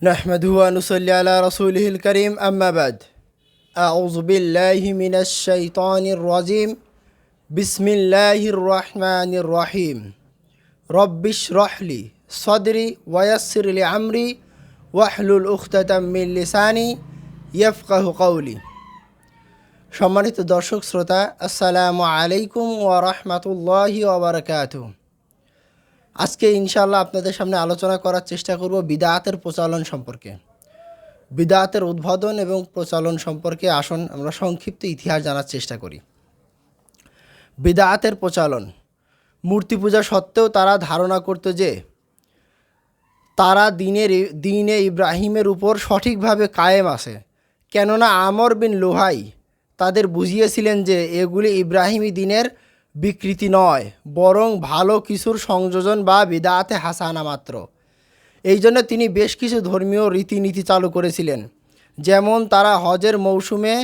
نحمده ونصلي على رسوله الكريم أما بعد أعوذ بالله من الشيطان الرجيم بسم الله الرحمن الرحيم رب اشرح لي صدري ويسر لي أمري واحلل عقدة من لساني يفقه قولي সম্মানিত দর্শক শ্রোতা আসসালামু আলাইকুম ওয়া রাহমাতুল্লাহি ওয়া বারাকাতুহু। আজকে ইনশাআল্লাহ আপনাদের সামনে আলোচনা করার চেষ্টা করব বিদআতের প্রচলন সম্পর্কে। বিদআতের উদ্বোধন এবং প্রচলন সম্পর্কে আসুন আমরা সংক্ষিপ্ত ইতিহাস জানার চেষ্টা করি। বিদআতের প্রচলন, মূর্তি পূজা সত্ত্বেও তারা ধারণা করত যে তারা দিনে ইব্রাহিমের উপর সঠিকভাবে কায়েম আছে, কেননা আমর বিন লুহাই তাদের বুঝিয়েছিলেন যে এগুলি ইব্রাহিমী দিনের বিকৃতি নয়, বরং ভালো কিছুর সংযোজন বা বিদআতে হাসানা মাত্র। এই জন্য তিনি বেশ কিছু ধর্মীয় রীতিনীতি চালু করেছিলেন, যেমন তারা হজের মৌসুমে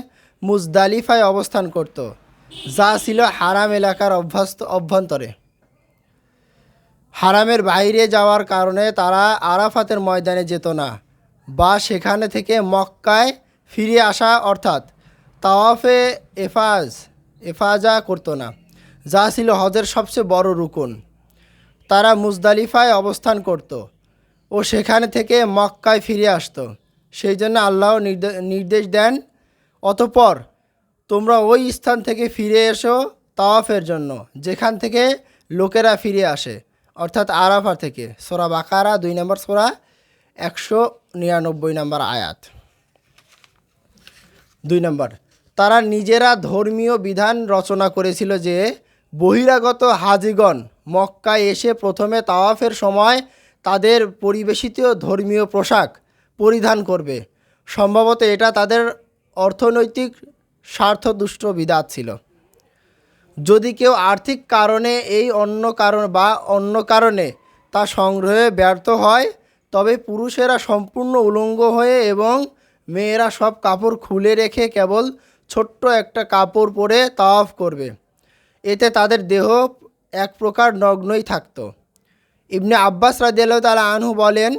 মুজদালিফায় অবস্থান করত, যা ছিল হারাম এলাকার অভ্যন্তরে। হারামের বাইরে যাওয়ার কারণে তারা আরাফাতের ময়দানে যেত না বা সেখানে থেকে মক্কায় ফিরে আসা অর্থাৎ তাওয়াফে এফাজা করতো না, যা ছিল হজের সবচেয়ে বড় রুকন। তারা মুজদালিফায় অবস্থান করত ও সেখানে থেকে মক্কায় ফিরে আসতো। সেই জন্য আল্লাহ নির্দেশ দেন, অতঃপর তোমরা ওই স্থান থেকে ফিরে এসো তাওয়াফের জন্য যেখান থেকে লোকেরা ফিরে আসে, অর্থাৎ আরাফা থেকে। সূরা বাকারা 2 নম্বর সূরা 199 নম্বর আয়াত। 2 নম্বর, তারা নিজেরা ধর্মীয় বিধান রচনা করেছিল যে বহিরাগত হাজিগণ মক্কায় এসে প্রথমে তাওয়াফের সময় তাদের পরিবেশিত ধর্মীয় পোশাক পরিধান করবে। সম্ভবত এটা তাদের অর্থনৈতিক স্বার্থদুষ্ট বিধাত ছিল। যদি কেউ আর্থিক কারণে অন্য কারণে তা সংগ্রহে ব্যর্থ হয়, তবে পুরুষেরা সম্পূর্ণ উলঙ্গ হয়ে এবং মেয়েরা সব কাপড় খুলে রেখে কেবল ছোট্ট একটা কাপড় পরে তাওয়াফ করবে। এতে তাদের দেহ এক প্রকার নগ্নই থাকত। ইবনে আব্বাস রাদিয়াল্লাহু তাআলা আনহু বলেন,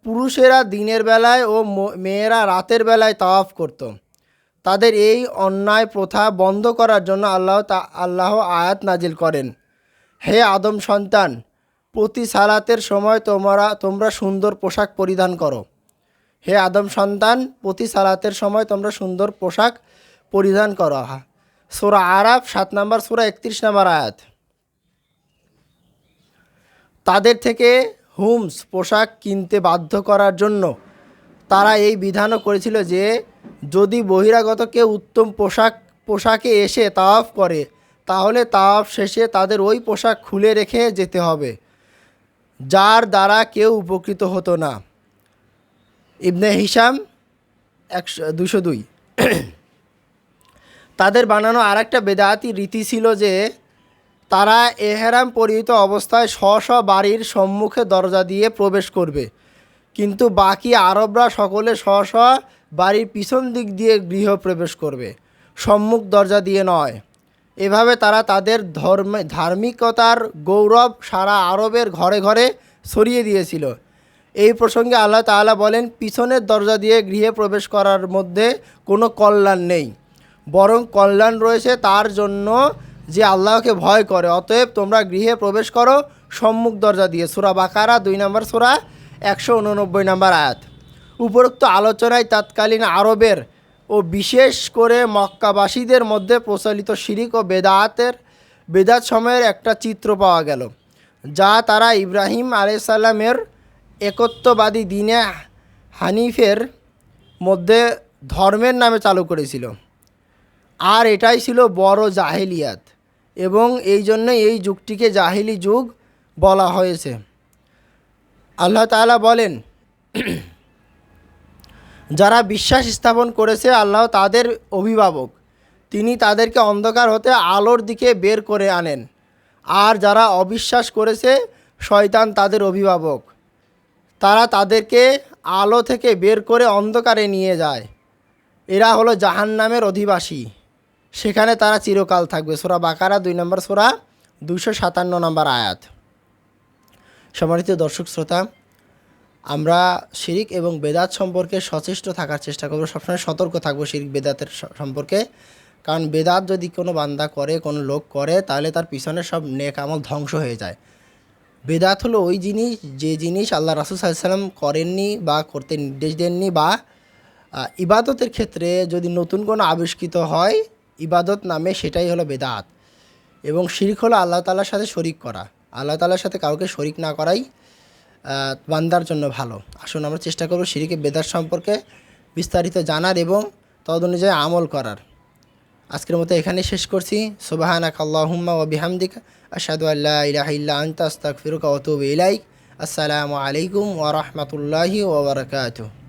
পুরুষেরা দিনের বেলায় ও মেয়েরা রাতের বেলায় তাওয়াফ করত। তাদের এই অন্যায় প্রথা বন্ধ করার জন্য আল্লাহ আয়াত নাজিল করেন, হে আদম সন্তান, প্রতি সালাতের সময় তোমরা সুন্দর পোশাক পরিধান করো। হে আদম সন্তান, প্রতি সালাতের সময় তোমরা সুন্দর পোশাক পরিধান করো। সূরা আরাফ 7 নম্বর সূরা 31 নম্বর আয়াত। তাদের থেকে হুমস পোশাক কিনতে বাধ্য করার জন্য তারা এই বিধানও করেছিল যে যদি বহিরাগত কেউ উত্তম পোশাকে এসে তাওয়াফ করে, তাহলে তাওয়াফ শেষে তাদের ওই পোশাক খুলে রেখে যেতে হবে, যার দ্বারা কেউ উপকৃত হতো না। ইবনে হিশাম 202। তাদের বানানো আরেকটা বেদাতি রীতি ছিল যে তারা এহরাম পরিহিত অবস্থায় স্ব বাড়ির সম্মুখে দরজা দিয়ে প্রবেশ করবে, কিন্তু বাকি আরবরা সকলে স্ব বাড়ির পিছন দিক দিয়ে গৃহ প্রবেশ করবে, সম্মুখ দরজা দিয়ে নয়। এভাবে তারা তাদের ধার্মিকতার গৌরব সারা আরবের ঘরে ঘরে ছড়িয়ে দিয়েছিল। এই প্রসঙ্গে আল্লাহ তাআলা বলেন, পিছনের দরজা দিয়ে গৃহে প্রবেশ করার মধ্যে কোনো কল্যাণ নেই, বরং কল্যাণ রয়েছে তার জন্য যে আল্লাহকে ভয় করে। অতএব তোমরা গৃহে প্রবেশ করো সম্মুখ দরজা দিয়ে। সূরা বাকারা 2 নম্বর সূরা 189 নম্বর আয়াত। উপরোক্ত আলোচনায় তৎকালীন আরবের ও বিশেষ করে মক্কাবাসীদের মধ্যে প্রচলিত শিরিক ও বেদাত সময়ের একটা চিত্র পাওয়া গেল, যা তারা ইব্রাহিম আলাইহিস সালামের একত্ববাদী দ্বীনে হানিফের মধ্যে ধর্মের নামে চালু করেছিল। আর এটাই ছিল বড় জাহেলিয়াত, এবং এই জন্য এই যুগটিকে জাহিলি যুগ বলা হয়েছে। আল্লাহ তাআলা বলেন, যারা বিশ্বাস স্থাপন করেছে আল্লাহ তাদের অভিভাবক, তিনি তাদেরকে অন্ধকার হতে আলোর দিকে বের করে আনেন। আর যারা অবিশ্বাস করেছে শয়তান তাদের অভিভাবক, তারা তাদেরকে আলো থেকে বের করে অন্ধকারে নিয়ে যায়। এরা হলো জাহান্নামের অধিবাসী, সেখানে তারা চিরকাল থাকবে। সূরা বাকারা 2 নম্বর সূরা 257 নম্বর আয়াত। সম্মানিত দর্শক শ্রোতা, আমরা শিরিক এবং বেদাত সম্পর্কে সচেষ্ট থাকার চেষ্টা করব, সবসময় সতর্ক থাকবো শিরিক বেদাতের সম্পর্কে। কারণ বেদাত যদি কোনো বান্দা করে, কোনো লোক করে, তাহলে তার পিছনে সব নেক আমল ধ্বংস হয়ে যায়। বেদাত হলো ওই জিনিস, যে জিনিস আল্লাহ রাসূল সাল্লাল্লাহু আলাইহি ওয়াসাল্লাম করেননি বা করতে নির্দেশ দেননি, বা ইবাদতের ক্ষেত্রে যদি নতুন কোনো আবিষ্কৃত হয় ইবাদত নামে, সেটাই হলো বেদাত। এবং শিরিক হলো আল্লাহ তাআলার সাথে শরিক করা। আল্লাহ তাআলার সাথে কাউকে শরিক না করাই বান্দার জন্য ভালো। আসুন আমরা চেষ্টা করব শিরিকে বেদাত সম্পর্কে বিস্তারিত জানার এবং তদ অনুযায়ী আমল করার। আজকের মতো এখানে শেষ করছি। সুবহানাকা আল্লাহুম্মা ওয়া বিহামদিকা আশহাদু আল্লা ইলাহা ইল্লা আনতা আস্তাগফিরুকা ওয়া আতুবু ইলাইক। আসসালামু আলাইকুম ওয়া রাহমাতুল্লাহি ওয়া বারাকাতুহু।